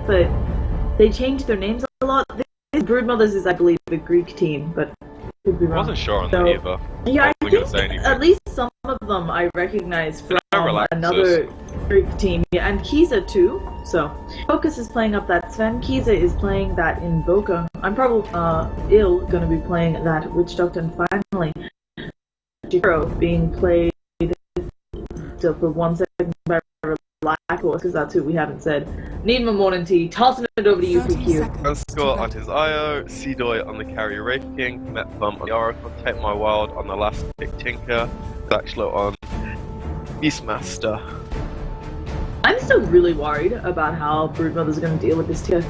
but they changed their names a lot. This Broodmothers is, I believe, a Greek team, but could be wrong. I wasn't sure on that either. Yeah, I wasn't think at least some of them I recognize from another Greek team. Yeah, and Kiza too. So, Focus is playing up that Sven. Kiza is playing that Invoker. I'm probably going to be playing that Witch Doctor, and finally, Hero being played still for 1 second by Relax, because that's who we haven't said. Need my morning tea. Tossing it over to you, PQ. Unscore on his IO, Seedoy on the carry Wraith King, Met Bump on the Oracle, Take My Wild on the last pick Tinker, Zaxlo on Beastmaster. I'm still really worried about how Broodmother's going to deal with this tier.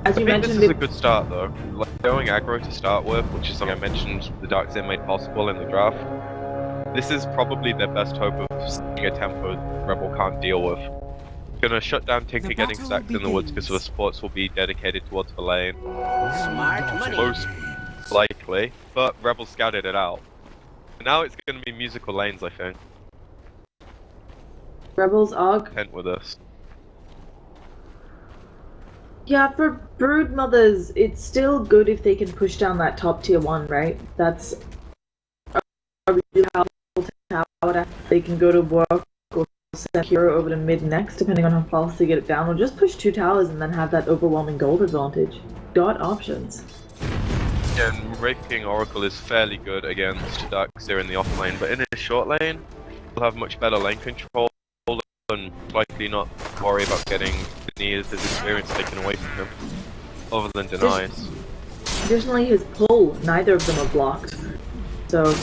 As you mentioned, this is a good start though. Like going aggro to start with, which is something I mentioned the Dark Zone made possible in the draft. This is probably their best hope of seeing a tempo Rebel can't deal with. Gonna shut down Tinker getting stacked in the woods because the supports will be dedicated towards the lane. Smart money. Most likely, but Rebel scouted it out. Now it's gonna be musical lanes, I think. Rebels are Content with us. Yeah, for Broodmothers, it's still good if they can push down that top tier 1, right? That's a really powerful tower. They can go to work or send Hero over to mid next, depending on how fast they get it down, or just push 2 towers and then have that overwhelming gold advantage. Got options. Yeah, and Wraith King Oracle is fairly good against Darkseer in the off lane, but in his short lane, he'll have much better lane control and likely not worry about getting any of his experience taken away from him, other than denies. Additionally, his pull, neither of them are blocked. So,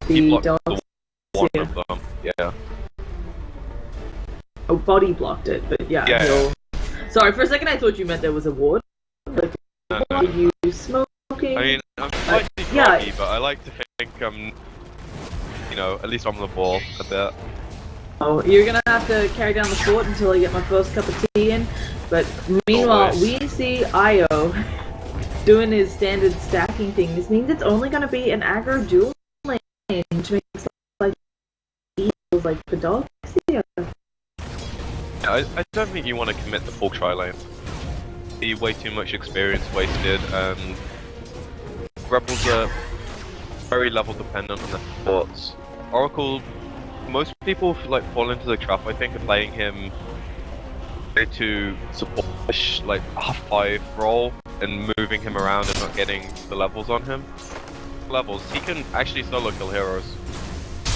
He the blocked dogs... one of them, yeah. Oh, body blocked it, but yeah, yeah. Sorry, for a second I thought you meant there was a ward. Like, No. are you smoking? I mean, I'm slightly groggy, but I like to think I'm, you know, at least on the ball a bit. Oh, you're gonna have to carry down the fort until I get my first cup of tea in. But meanwhile, we see Io doing his standard stacking thing. This means it's only gonna be an aggro dual lane, which makes like equals like for dogs. Yeah. I don't think you want to commit the full tri-lane. Be way too much experience wasted, and Rebels are very level dependent on their supports. Oracle, most people like fall into the trap, I think, of playing him to support like a 5 role and moving him around and not getting the levels on him. Levels, he can actually solo kill heroes.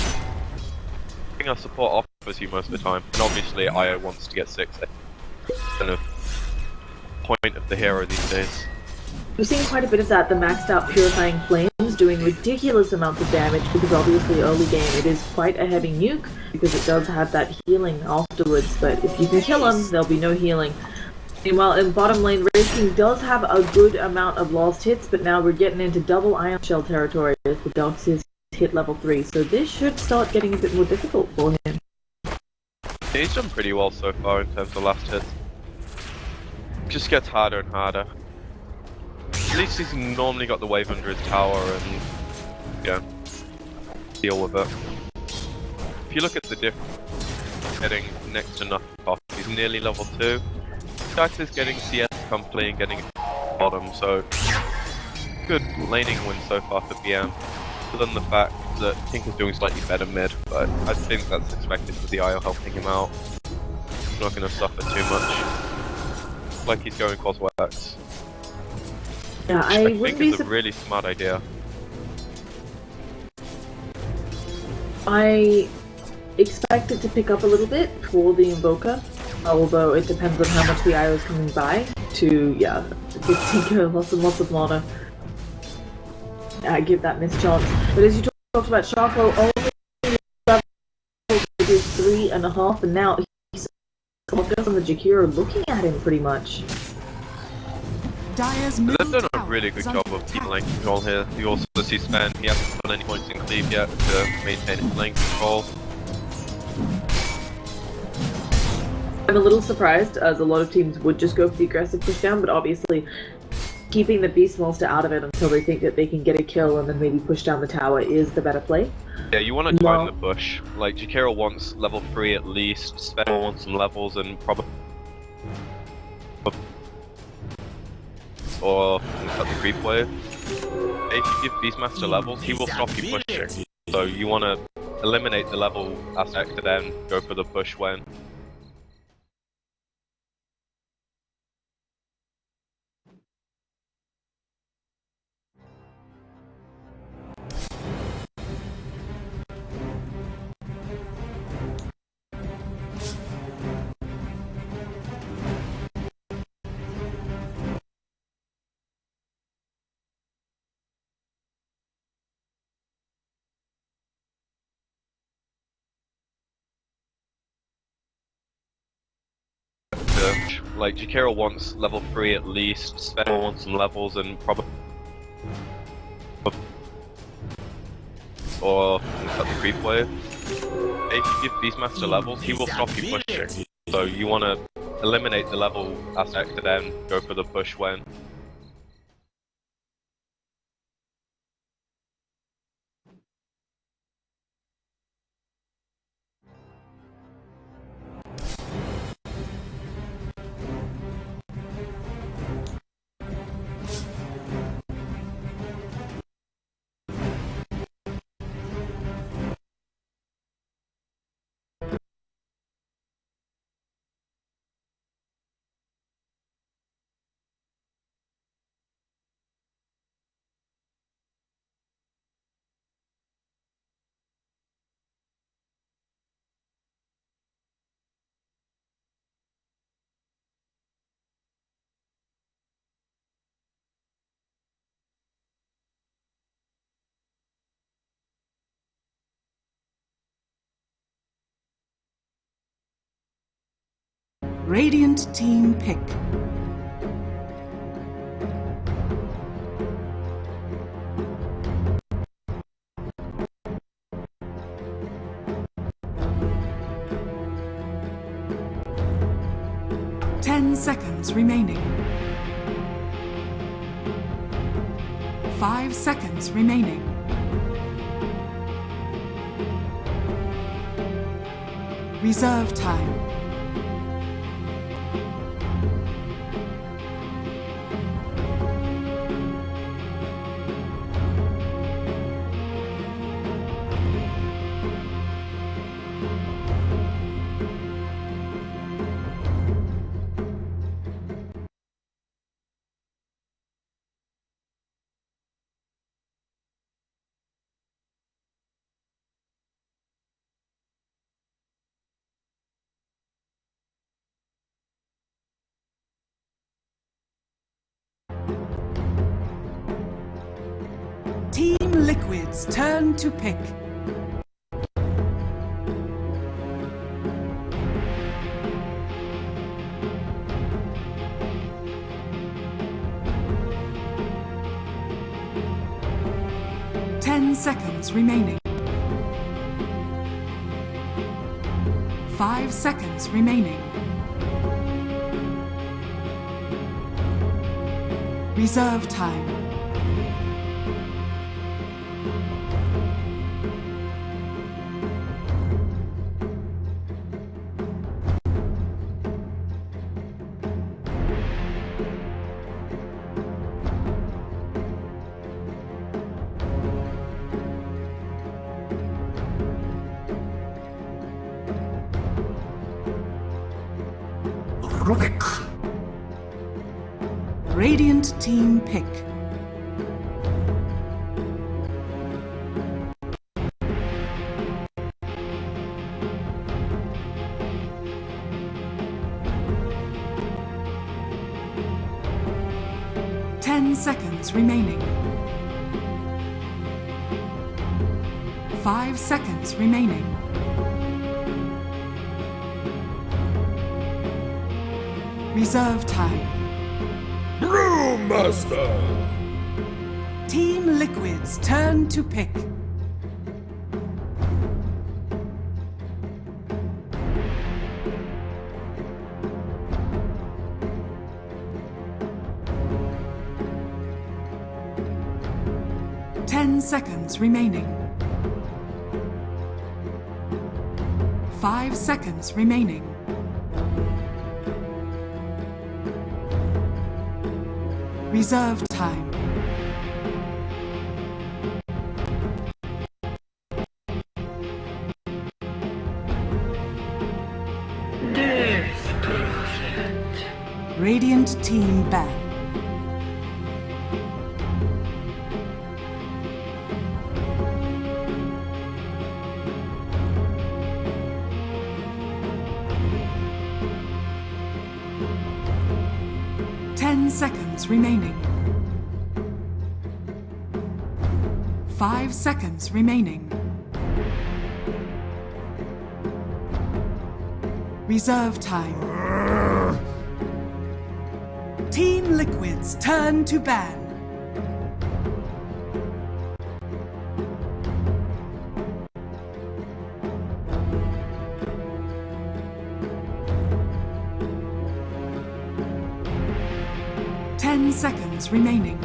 I think our support offers you most of the time, and obviously Io wants to get 6. Kind of point of the hero these days. We've seen quite a bit of that, the maxed out Purifying Flames doing ridiculous amounts of damage, because obviously early game it is quite a heavy nuke, because it does have that healing afterwards, but if you can kill him, there'll be no healing. Meanwhile, in bottom lane, Wraith King does have a good amount of lost hits, but now we're getting into double Ion Shell territory as the Dox is hit level 3, so this should start getting a bit more difficult for him. He's done pretty well so far in terms of last hits. Just gets harder and harder. At least he's normally got the wave under his tower and, yeah, deal with it. If you look at the difference, getting next to nothing off, he's nearly level 2. Dax is getting CS comfortably and getting bottom, so good laning win so far for BM. Other than the fact that Tinker's doing slightly better mid, but I think that's expected with the IO helping him out. He's not going to suffer too much. Like he's going Cosworks. Yeah, I think wouldn't be it's a really smart idea. I expect it to pick up a little bit for the Invoker, although it depends on how much the IO is coming by to, yeah, give Tinker lots and lots of mana. Give that mischance. But as you talked about, Sharko only level 3.5, and now he's on the Jakiro looking at him pretty much. They've done a really good job of keeping lane control here. You also see Sven, he hasn't done any points in cleave yet to maintain his lane control. I'm a little surprised, as a lot of teams would just go for the aggressive pushdown, but obviously keeping the Beast Monster out of it until they think that they can get a kill and then maybe push down the tower is the better play. Yeah, you want to time the push. Like, Jakiro wants level 3 at least, Sven wants some levels, and probably or at the creep wave. If you give Beastmaster levels, he will stop you pushing. So you want to eliminate the level aspect and then go for the push when. Like, Jakiro wants level 3 at least, Sven wants some levels and probably... or at the creep wave. If you give Beastmaster levels, he will stop you pushing. So you want to eliminate the level aspect and then go for the push when. Radiant team pick. Ten seconds remaining. 5 seconds remaining. Reserve time. Team Liquid's turn to pick. Ten seconds remaining. 5 seconds remaining. Reserve time. Radiant team pick. Ten seconds remaining. 5 seconds remaining. Reserve time. Brewmaster! Team Liquid's turn to pick. Ten seconds remaining. 5 seconds remaining. Reserve time. Radiant team ban. Seconds remaining. 5 seconds remaining. Reserve time. Team Liquid's turn to ban. Seconds remaining.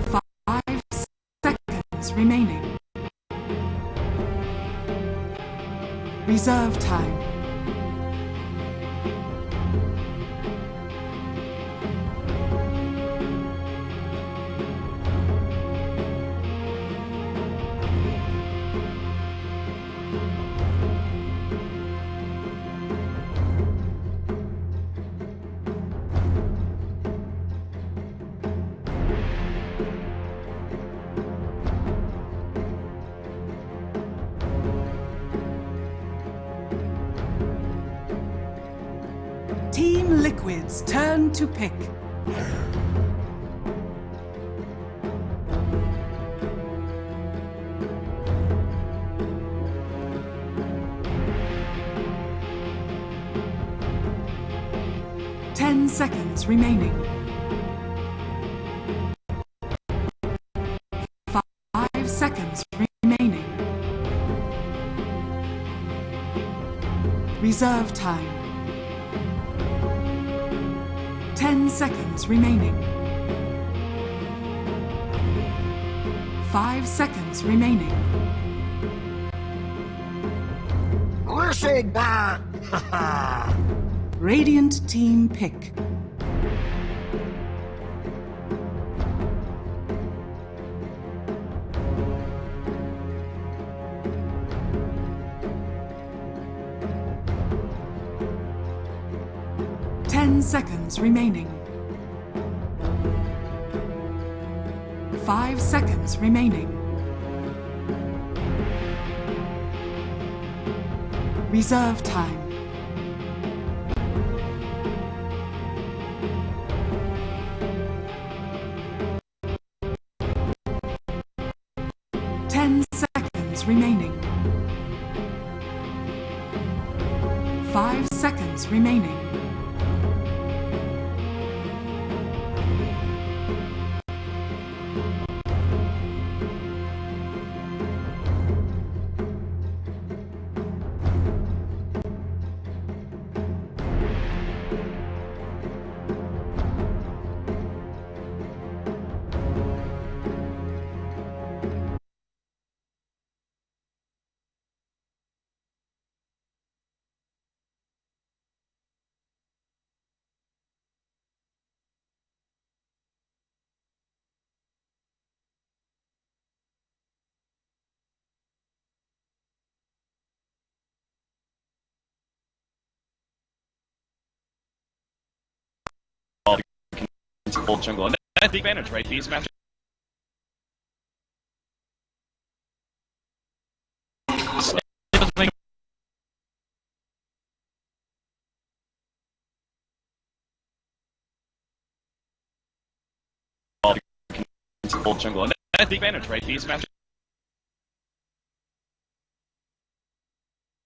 5 seconds remaining. Reserve time. Team Liquid's turn to pick. Ten seconds remaining. 5 seconds remaining. Reserve time. 10 seconds remaining. 5 seconds remaining. Listen back! Radiant team pick. Seconds remaining. 5 seconds remaining. Reserve time. 10 seconds remaining. 5 seconds remaining. Full jungle, and that's the advantage, right? These matches. Full jungle, and that's the advantage, right? These matches.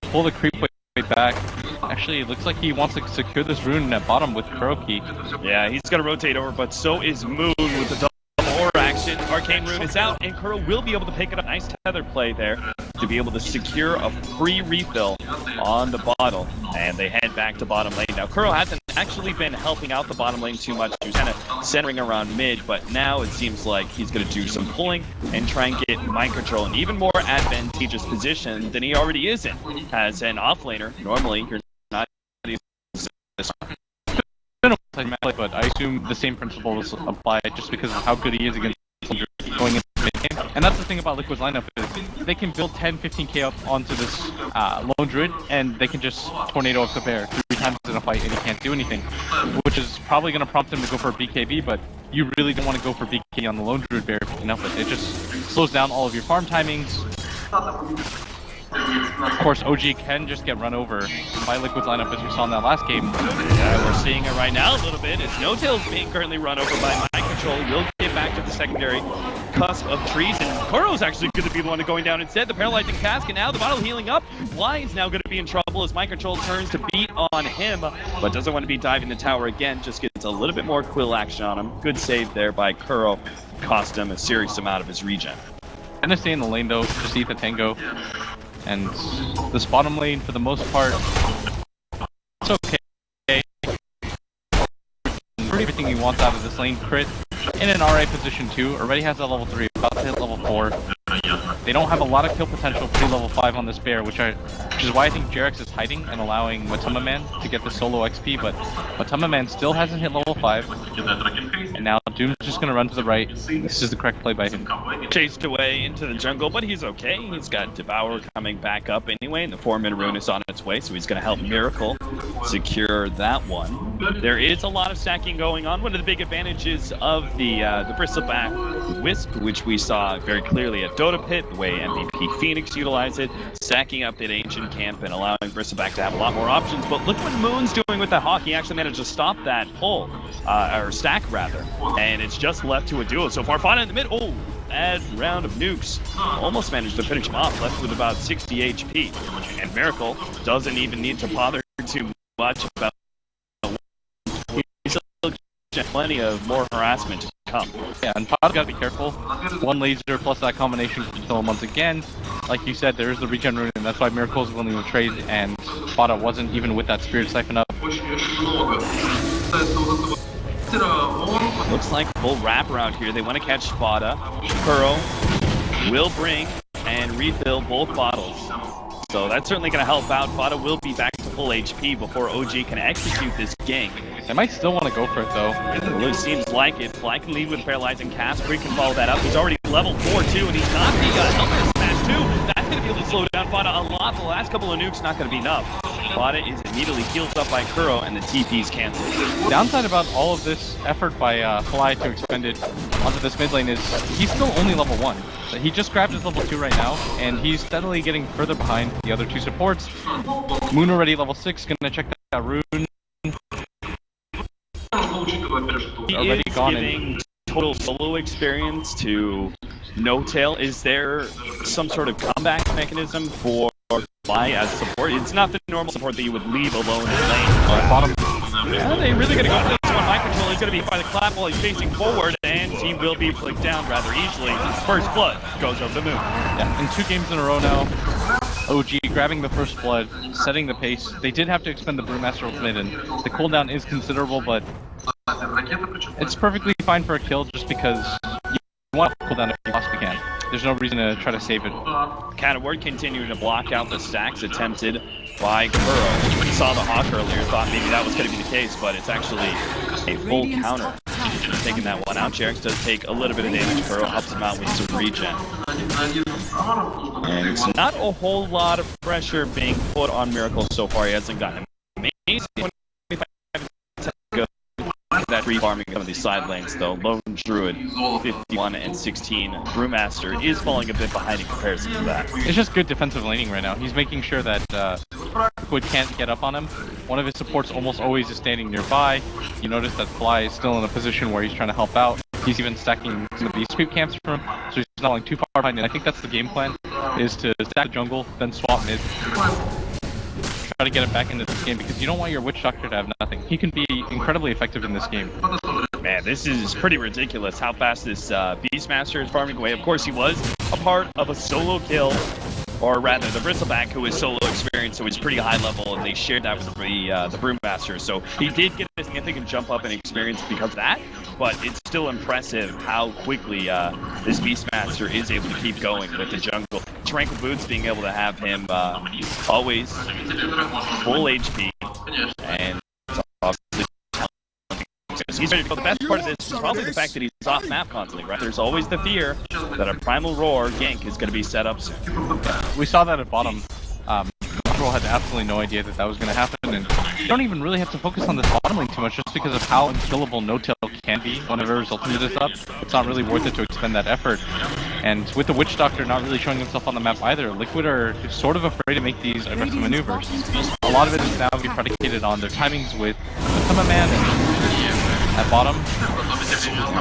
Pull the creep way back. Actually, it looks like he wants to secure this rune at bottom with Kuroki. Yeah, he's going to rotate over, but so is Moon with the double aura action. Arcane Rune is out, and Kuro will be able to pick it up. Nice tether play there to be able to secure a free refill on the bottle. And they head back to bottom lane. Now, Kuro hasn't actually been helping out the bottom lane too much. He was kind of centering around mid, but now it seems like he's going to do some pulling and try and get mind control in even more advantageous position than he already is in. As an offlaner, normally you're not outside map play, but I assume the same principles apply just because of how good he is against going into the mid game. And that's the thing about Liquid's lineup is they can build 10-15k up onto this lone druid, and they can just tornado up the bear 3 times in a fight, and he can't do anything, which is probably going to prompt him to go for a BKB. But you really don't want to go for BKB on the lone druid bear if you can help it. It just slows down all of your farm timings. Of course, OG can just get run over by Liquid's lineup, as we saw in that last game. Yeah, we're seeing it right now a little bit. As No Tail's being currently run over by Mind Control. Will get back to the secondary cusp of trees, and Kuro's actually going to be the one going down instead. The paralyzing cask, and now the bottle healing up. Fly is now going to be in trouble as Mind Control turns to beat on him, but doesn't want to be diving the tower again. Just gets a little bit more quill action on him. Good save there by Kuro. Cost him a serious amount of his regen. Gonna stay in the lane though, just eat the tango. And this bottom lane, for the most part, it's okay. Everything he wants out of this lane. Crit in an RA position too. Already has a level 3, about to hit level 4. They don't have a lot of kill potential pre-level 5 on this bear, which is why I think Jarex is hiding and allowing Matuma Man to get the solo XP, but Matuma Man still hasn't hit level 5. And now Doom's just gonna run to the right. This is the correct play by him. Chased away into the jungle, but he's okay. He's got Devour coming back up anyway, and the 4-minute rune is on its way, so he's gonna help Miracle secure that one. There is a lot of stacking going on. One of the big advantages of the Bristleback Wisp, which we saw very clearly at Dota Pit, the way MVP Phoenix utilized it, stacking up at Ancient Camp and allowing Bristleback to have a lot more options. But look what Moon's doing with that Hawk. He actually managed to stop that pull, or stack rather, and it's just left to a duo so far. Fana in the mid. Oh, bad round of nukes. Almost managed to finish him off, left with about 60 HP. And Miracle doesn't even need to bother too much about. He's still plenty of more harassment to come. Yeah, and Pod's gotta be careful. One laser plus that combination can kill him once again. Like you said, there is the regen rune, and that's why Miracle's willing to trade, and Fada wasn't even with that Spirit Siphon up. Looks like full wraparound here. They want to catch Fada. Kuro will bring and refill both bottles. So that's certainly going to help out. Fada will be back to full HP before OG can execute this gank. They might still want to go for it though. It really seems like it. Fly can lead with Paralyzing Cast. Bree can follow that up. He's already level 4 too, and he's got the helmet smash too. That's going to be able to slow down Fada a lot. The last couple of nukes not going to be enough. Fada is immediately healed up by Kuro, and the TP's canceled. Downside about all of this effort by Fly to expend it onto this mid lane is he's still only level 1. He just grabbed his level 2 right now, and he's steadily getting further behind the other 2 supports. Moon already level 6, gonna check that rune. He Already is gone giving total solo experience to No Tail. Is there some sort of comeback mechanism for Fly as support? It's not the normal support that you would leave alone in lane. Bottom. Yeah, they really gonna go for this one. Mind Control is gonna be by the clap while he's facing forward, and he will be flicked down rather easily. First blood goes over the moon. Yeah, in 2 games in a row now, OG grabbing the first blood, setting the pace. They did have to expend the Brewmaster ultimate, and the cooldown is considerable, but it's perfectly fine for a kill just because you want to cooldown if you possibly can. There's no reason to try to save it. Cataward continuing to block out the stacks attempted by Kuro. When he saw the Hawk earlier, thought maybe that was going to be the case, but it's actually a full counter. Taking that one out. Jarex does take a little bit of damage. Kuro helps him out with some regen. And it's not a whole lot of pressure being put on Miracle so far. He hasn't gotten amazing 25 go. That re-farming some of these side lanes though. Lone Druid 51 and 16. Brewmaster is falling a bit behind in comparison to that. It's just good defensive laning right now. He's making sure that Liquid can't get up on him. One of his supports almost always is standing nearby. You notice that Fly is still in a position where he's trying to help out. He's even stacking some of these sweep camps for him, so he's not going too far behind. And I think that's the game plan, is to stack the jungle, then swap mid. Try to get him back into this game, because you don't want your Witch Doctor to have nothing. He can be incredibly effective in this game. Man, this is pretty ridiculous how fast this Beastmaster is farming away. Of course, he was a part of a solo kill, or rather the Bristleback, who is solo experienced, so he's pretty high level, and they shared that with the Brewmaster. So he did get a significant jump up in experience because of that, but it's still impressive how quickly this Beastmaster is able to keep going with the jungle. Tranquil Boots being able to have him always full HP, and obviously He's ready to go. The best part of this is probably the fact that he's off map constantly, right? There's always the fear that a Primal Roar gank is going to be set up soon. We saw that at bottom. Control had absolutely no idea that was going to happen, and you don't even really have to focus on this bottom lane too much just because of how unkillable No-Tail can be whenever his ultimate is up. It's not really worth it to expend that effort. And with the Witch Doctor not really showing himself on the map either, Liquid are sort of afraid to make these aggressive maneuvers. A lot of it is now be predicated on their timings with Summer Man and at bottom.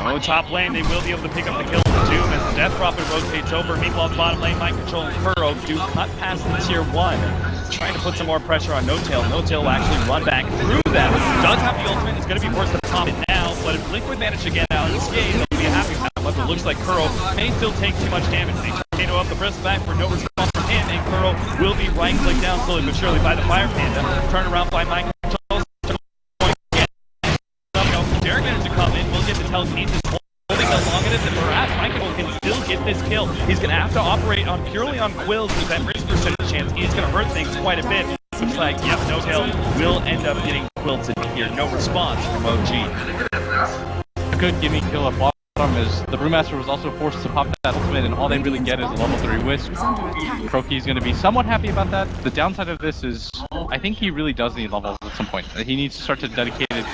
Oh, top lane, they will be able to pick up the kill from Doom as the Death Prophet rotates over. Meanwhile, bottom lane, Mind Control and Kuro do cut past the tier 1. Trying to put some more pressure on No-Tail. No-Tail will actually run back through them. Does have the ultimate, is going to be forced to pop it now, but if Liquid manage to get out and escape, they'll be happy with that. But it looks like Kuro may still take too much damage. They tornado up the bristle back for no response from him, and Kuro will be right-clicked down slowly but surely by the Fire Panda. Turn around by Mind Control. Derek managed to come in. We'll get the telekinesis holding how long it is, and perhaps Mind Control can still get this kill. He's going to have to operate on purely on Quills with that risk percentage chance. He's going to hurt things quite a bit. Looks like, yep, No-Tail will end up getting quilted here. No response from OG. A good gimme kill at bottom is the Brewmaster was also forced to pop that ultimate, and all they really get is a level 3 Wisp. Croaky's going to be somewhat happy about that. The downside of this is, I think he really does need levels at some point. He needs to start to dedicate it,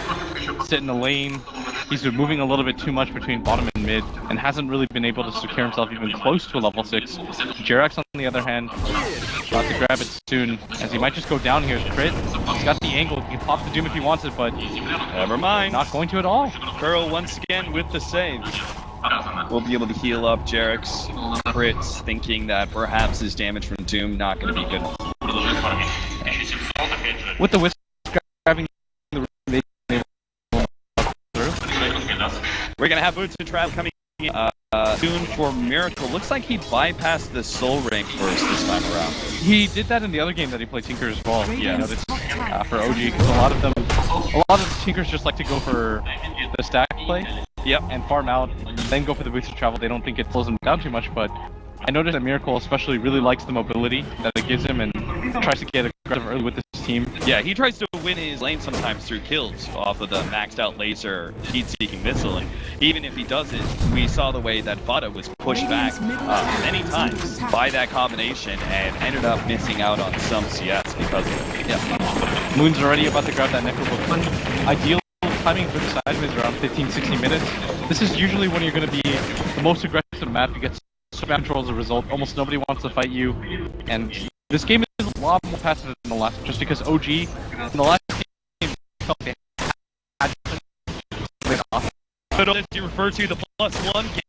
sit in the lane. He's been moving a little bit too much between bottom and mid, and hasn't really been able to secure himself even close to a level 6. Jerax, on the other hand, about to grab it soon, as he might just go down here. Crit, he's got the angle, he can pop the Doom if he wants it, but never mind. Not going to at all. Kuro once again with the save. We'll be able to heal up Jerax. Crit thinking that perhaps his damage from Doom not going to be good. With the Wisp grabbing the room, we're going to have Boots and Trav coming in soon for Miracle. Looks like he bypassed the Soul Rank first this time around. He did that in the other game that he played Tinker as well. Yeah, I noticed for OG, because a lot of the Tinkers just like to go for the stack play. Yep, and farm out, then go for the boots of travel. They don't think it slows them down too much, but I noticed that Miracle especially really likes the mobility that it gives him and tries to get aggressive early with this team. Yeah, he tries to win his lane sometimes through kills off of the maxed out laser heat-seeking missile, and even if he does it, we saw the way that Vada was pushed back many times by that combination and ended up missing out on some CS because of it. Yeah. Moon's already about to grab that Necrobook. Ideal timing for the sideways around 15-60 minutes. This is usually when you're going to be the most aggressive map. You get so bad control as a result. Almost nobody wants to fight you, and this game is a lot more passive than the last, just because OG in the last game felt they had off. But as you refer to the +1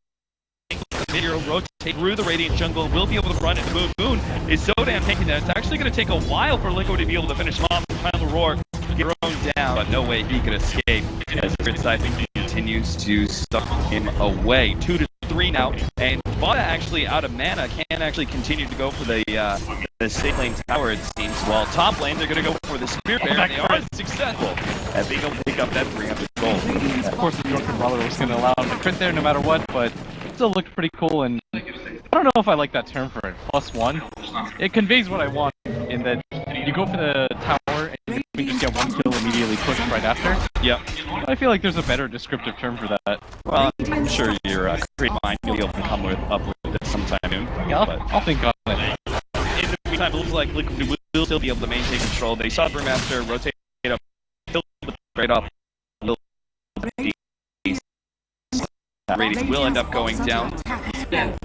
Hero rotate through the Radiant jungle, will be able to run into Moon. Moon is so damn tanky that it's actually going to take a while for Liquid to be able to finish him off. Primal Roar get thrown down, but no way he could escape as Grid Siphon continues to suck him away. 2-3 now, and Vada actually out of mana can actually continue to go for the safe lane tower, it seems, while top lane they're going to go for the Spear Bear, and they are successful as they go pick up that 300 gold. Of course, the Drunken Brawler was going to allow him to crit there no matter what, but it still looked pretty cool, and I don't know if I like that term for it, +1. It conveys what I want in that you go for the tower and you just get one kill immediately pushed right after. Yep. I feel like there's a better descriptive term for that. Well, I'm sure your create mind will be able to come up with it sometime soon. Yeah, I'll think on it. In the meantime, it looks like Liquid will still be able to maintain control. They saw Brewmaster rotate up, kill the trade off. Ratings will end up going down. And